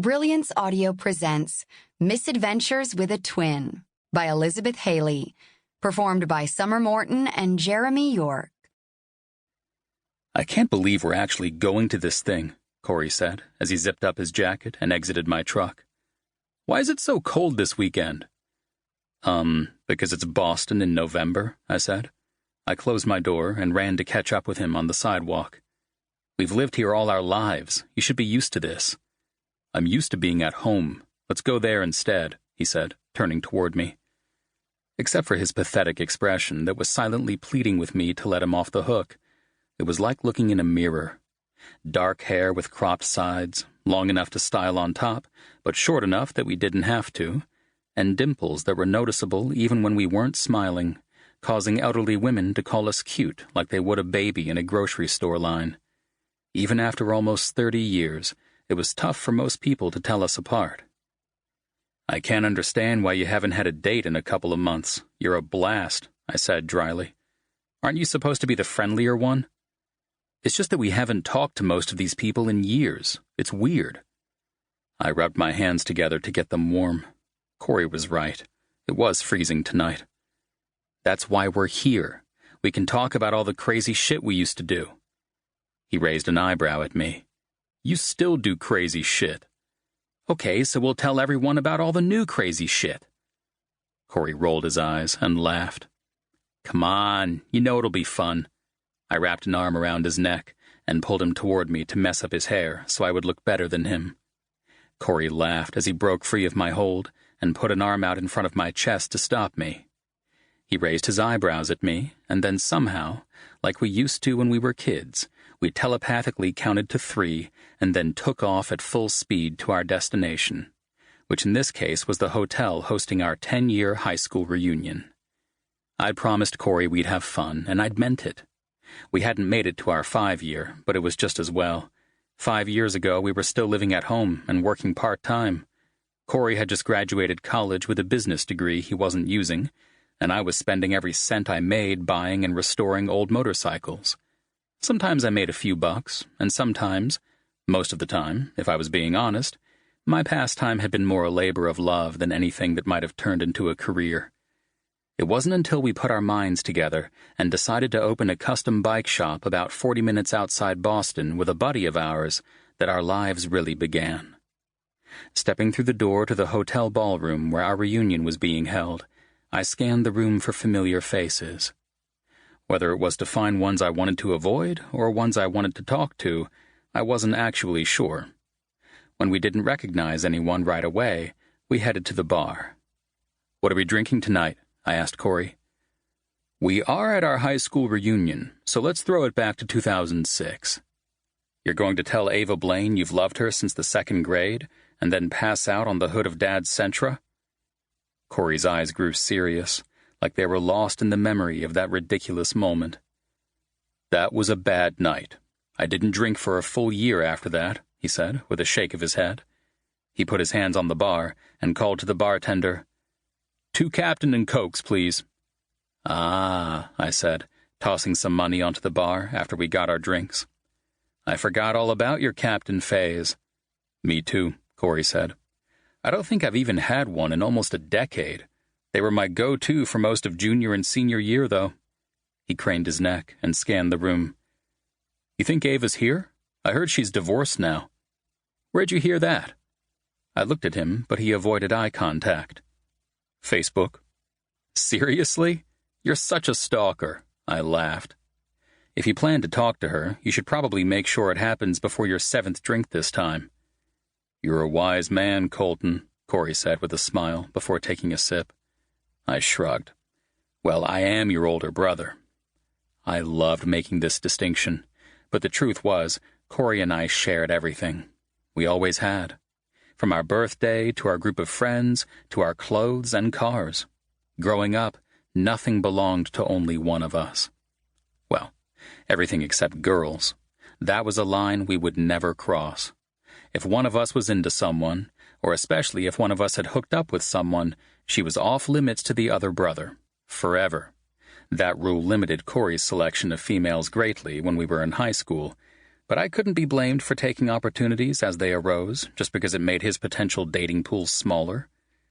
Brilliance Audio presents Misadventures with a Twin by Elizabeth Hayley, performed by Summer Morton and Jeremy York. I can't believe we're actually going to this thing, Corey said, as he zipped up his jacket and exited my truck. Why is it so cold this weekend? Because it's Boston in November, I said. I closed my door and ran to catch up with him on the sidewalk. We've lived here all our lives. You should be used to this. I'm used to being at home. Let's go there instead, he said, turning toward me. Except for his pathetic expression that was silently pleading with me to let him off the hook, it was like looking in a mirror. Dark hair with cropped sides, long enough to style on top, but short enough that we didn't have to, and dimples that were noticeable even when we weren't smiling, causing elderly women to call us cute like they would a baby in a grocery store line. Even after almost 30 years, it was tough for most people to tell us apart. I can't understand why you haven't had a date in a couple of months. You're a blast, I said dryly. Aren't you supposed to be the friendlier one? It's just that we haven't talked to most of these people in years. It's weird. I rubbed my hands together to get them warm. Corey was right. It was freezing tonight. That's why we're here. We can talk about all the crazy shit we used to do. He raised an eyebrow at me. You still do crazy shit. Okay, so we'll tell everyone about all the new crazy shit. Corey rolled his eyes and laughed. Come on, you know it'll be fun. I wrapped an arm around his neck and pulled him toward me to mess up his hair so I would look better than him. Corey laughed as he broke free of my hold and put an arm out in front of my chest to stop me. He raised his eyebrows at me, and then somehow, like we used to when we were kids, we telepathically counted to 3 and then took off at full speed to our destination, which in this case was the hotel hosting our 10-year high school reunion. I'd promised Corey we'd have fun, and I'd meant it. We hadn't made it to our 5-year, but it was just as well. 5 years ago, we were still living at home and working part-time. Corey had just graduated college with a business degree he wasn't using, and I was spending every cent I made buying and restoring old motorcycles. Sometimes I made a few bucks, and sometimes, most of the time, if I was being honest, my pastime had been more a labor of love than anything that might have turned into a career. It wasn't until we put our minds together and decided to open a custom bike shop about 40 minutes outside Boston with a buddy of ours that our lives really began. Stepping through the door to the hotel ballroom where our reunion was being held, I scanned the room for familiar faces. Whether it was to find ones I wanted to avoid or ones I wanted to talk to, I wasn't actually sure. When we didn't recognize anyone right away, we headed to the bar. What are we drinking tonight? I asked Corey. We are at our high school reunion, so let's throw it back to 2006. You're going to tell Ava Blaine you've loved her since the 2nd grade and then pass out on the hood of Dad's Sentra? Corey's eyes grew serious, like they were lost in the memory of that ridiculous moment. That was a bad night. I didn't drink for a full year after that, he said, with a shake of his head. He put his hands on the bar and called to the bartender, 2 Captain and Cokes, please. Ah, I said, tossing some money onto the bar after we got our drinks. I forgot all about your Captain phase. Me too, Corey said. I don't think I've even had one in almost a decade. They were my go-to for most of junior and senior year, though. He craned his neck and scanned the room. You think Ava's here? I heard she's divorced now. Where'd you hear that? I looked at him, but he avoided eye contact. Facebook. Seriously? You're such a stalker, I laughed. If you plan to talk to her, you should probably make sure it happens before your 7th drink this time. You're a wise man, Colton, Corey said with a smile before taking a sip. I shrugged. Well, I am your older brother. I loved making this distinction, but the truth was, Corey and I shared everything. We always had. From our birthday to our group of friends to our clothes and cars. Growing up, nothing belonged to only one of us. Well, everything except girls. That was a line we would never cross. If one of us was into someone, or especially if one of us had hooked up with someone, she was off limits to the other brother. Forever. That rule limited Corey's selection of females greatly when we were in high school, but I couldn't be blamed for taking opportunities as they arose just because it made his potential dating pool smaller.